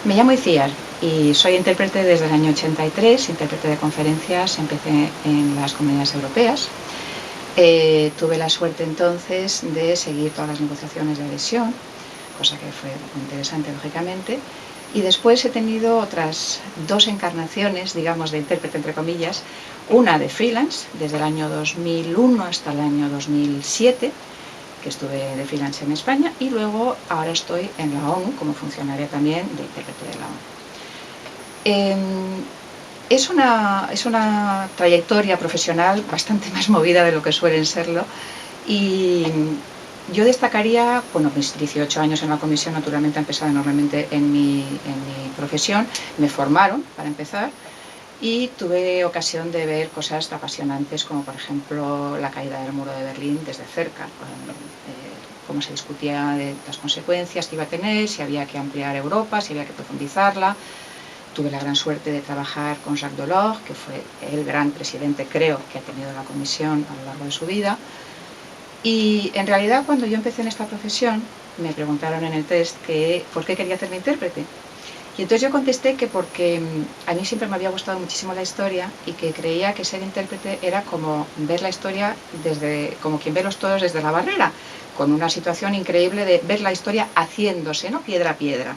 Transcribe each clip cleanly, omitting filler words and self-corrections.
Me llamo Iciar y soy intérprete desde el año 83, intérprete de conferencias, empecé en las comunidades europeas. Tuve la suerte entonces de seguir todas las negociaciones de adhesión, cosa que fue muy interesante lógicamente, y después he tenido otras dos encarnaciones, digamos, de intérprete entre comillas, una de freelance desde el año 2001 hasta el año 2007, que estuve de freelance en España, y luego ahora estoy en la ONU como funcionaria también de intérprete de la ONU. Es una trayectoria profesional bastante más movida de lo que suelen serlo, y yo destacaría, bueno, mis 18 años en la comisión naturalmente han empezado enormemente en mi profesión, me formaron para empezar, y tuve ocasión de ver cosas apasionantes como por ejemplo la caída del muro de Berlín desde cerca, cómo se discutía de las consecuencias que iba a tener, si había que ampliar Europa, si había que profundizarla. Tuve la gran suerte de trabajar con Jacques Delors, que fue el gran presidente, creo, que ha tenido la comisión a lo largo de su vida. Y en realidad cuando yo empecé en esta profesión me preguntaron en el test que por qué quería hacerme intérprete. Y entonces yo contesté que porque a mí siempre me había gustado muchísimo la historia y que creía que ser intérprete era como ver la historia como quien ve los toros desde la barrera, con una situación increíble de ver la historia haciéndose, ¿no? Piedra a piedra.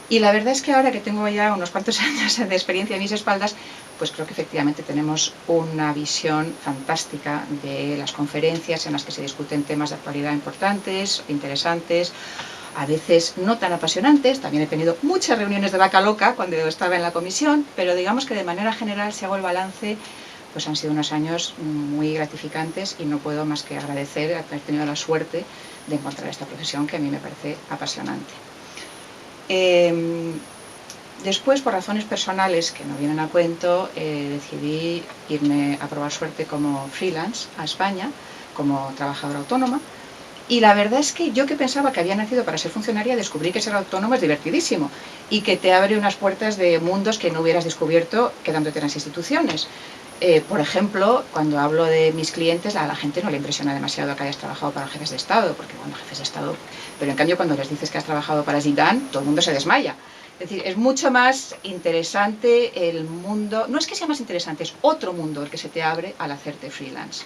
Y la verdad es que ahora que tengo ya unos cuantos años de experiencia en mis espaldas, pues creo que efectivamente tenemos una visión fantástica de las conferencias en las que se discuten temas de actualidad importantes, interesantes, a veces no tan apasionantes. También he tenido muchas reuniones de vaca loca cuando estaba en la comisión, pero digamos que de manera general, si hago el balance, pues han sido unos años muy gratificantes y no puedo más que agradecer haber tenido la suerte de encontrar esta profesión que a mí me parece apasionante. Después, por razones personales que no vienen a cuento, decidí irme a probar suerte como freelance a España, como trabajadora autónoma. Y la verdad es que yo, que pensaba que había nacido para ser funcionaria, descubrí que ser autónomo es divertidísimo y que te abre unas puertas de mundos que no hubieras descubierto quedándote en las instituciones. Por ejemplo, cuando hablo de mis clientes, a la gente no le impresiona demasiado que hayas trabajado para jefes de Estado, porque bueno, jefes de Estado, pero en cambio cuando les dices que has trabajado para Zidane, todo el mundo se desmaya. Es decir, es mucho más interesante el mundo, no es que sea más interesante, es otro mundo el que se te abre al hacerte freelance.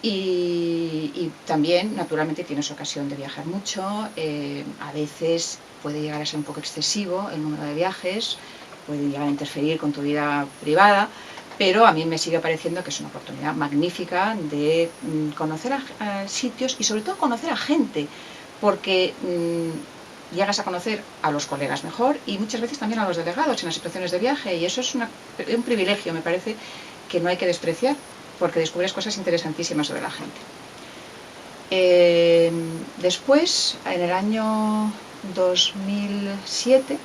Y también, naturalmente, tienes ocasión de viajar mucho, a veces puede llegar a ser un poco excesivo el número de viajes, puede llegar a interferir con tu vida privada, pero a mí me sigue pareciendo que es una oportunidad magnífica de conocer a sitios y sobre todo conocer a gente, porque llegas a conocer a los colegas mejor y muchas veces también a los delegados en las situaciones de viaje, y eso es un privilegio, me parece, que no hay que despreciar, porque descubres cosas interesantísimas sobre la gente. Después, en el año 2007,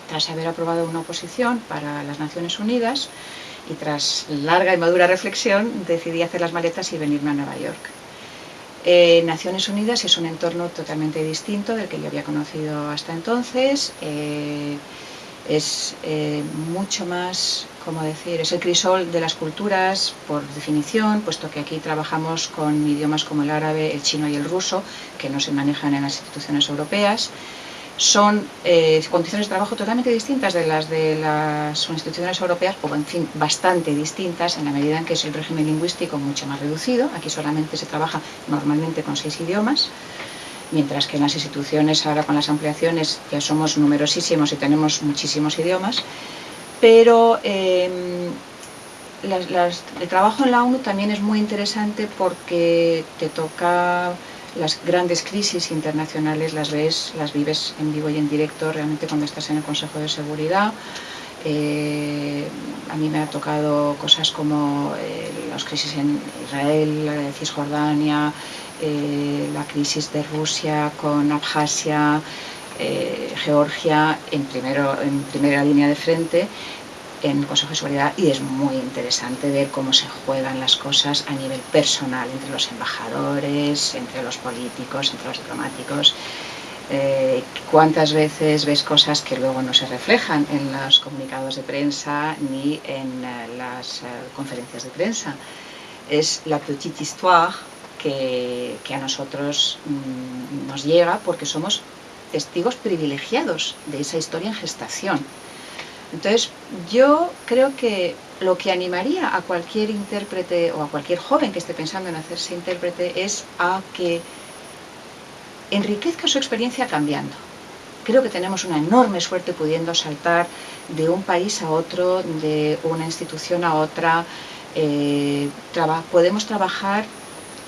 tras haber aprobado una oposición para las Naciones Unidas y tras larga y madura reflexión, decidí hacer las maletas y venirme a Nueva York. Naciones Unidas es un entorno totalmente distinto del que yo había conocido hasta entonces. Es mucho más, ¿cómo decir?, es el crisol de las culturas por definición, puesto que aquí trabajamos con idiomas como el árabe, el chino y el ruso, que no se manejan en las instituciones europeas. Son condiciones de trabajo totalmente distintas de las instituciones europeas, o en fin, bastante distintas, en la medida en que es el régimen lingüístico mucho más reducido. Aquí solamente se trabaja normalmente con 6 idiomas, mientras que en las instituciones, ahora con las ampliaciones, ya somos numerosísimos y tenemos muchísimos idiomas. Pero el trabajo en la ONU también es muy interesante porque te toca las grandes crisis internacionales, las vives en vivo y en directo realmente cuando estás en el Consejo de Seguridad. A mí me ha tocado cosas como las crisis en Israel, Cisjordania, la crisis de Rusia con Abjasia, Georgia en primera línea de frente en el Consejo de Seguridad, y es muy interesante ver cómo se juegan las cosas a nivel personal entre los embajadores, entre los políticos, entre los diplomáticos. Cuántas veces ves cosas que luego no se reflejan en los comunicados de prensa ni en las conferencias de prensa. Es la petite histoire que a nosotros nos llega porque somos testigos privilegiados de esa historia en gestación. Entonces, yo creo que lo que animaría a cualquier intérprete o a cualquier joven que esté pensando en hacerse intérprete es a que enriquezca su experiencia cambiando. Creo que tenemos una enorme suerte pudiendo saltar de un país a otro, de una institución a otra. Podemos trabajar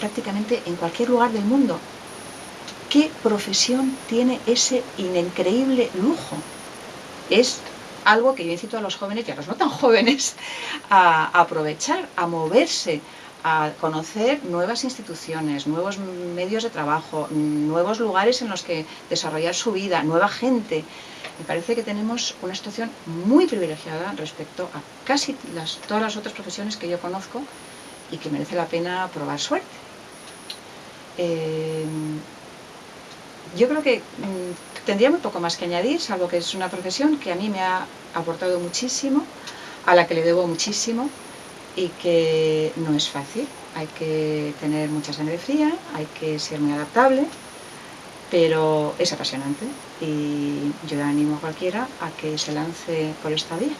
prácticamente en cualquier lugar del mundo. ¿Qué profesión tiene ese increíble lujo? Es algo que yo incito a los jóvenes y a los no tan jóvenes a aprovechar, a moverse, a conocer nuevas instituciones, nuevos medios de trabajo, nuevos lugares en los que desarrollar su vida, nueva gente. Me parece que tenemos una situación muy privilegiada respecto a casi todas las otras profesiones que yo conozco y que merece la pena probar suerte. Yo creo que tendría muy poco más que añadir, salvo que es una profesión que a mí me ha aportado muchísimo, a la que le debo muchísimo y que no es fácil. Hay que tener mucha sangre fría, hay que ser muy adaptable, pero es apasionante y yo animo a cualquiera a que se lance por esta vía.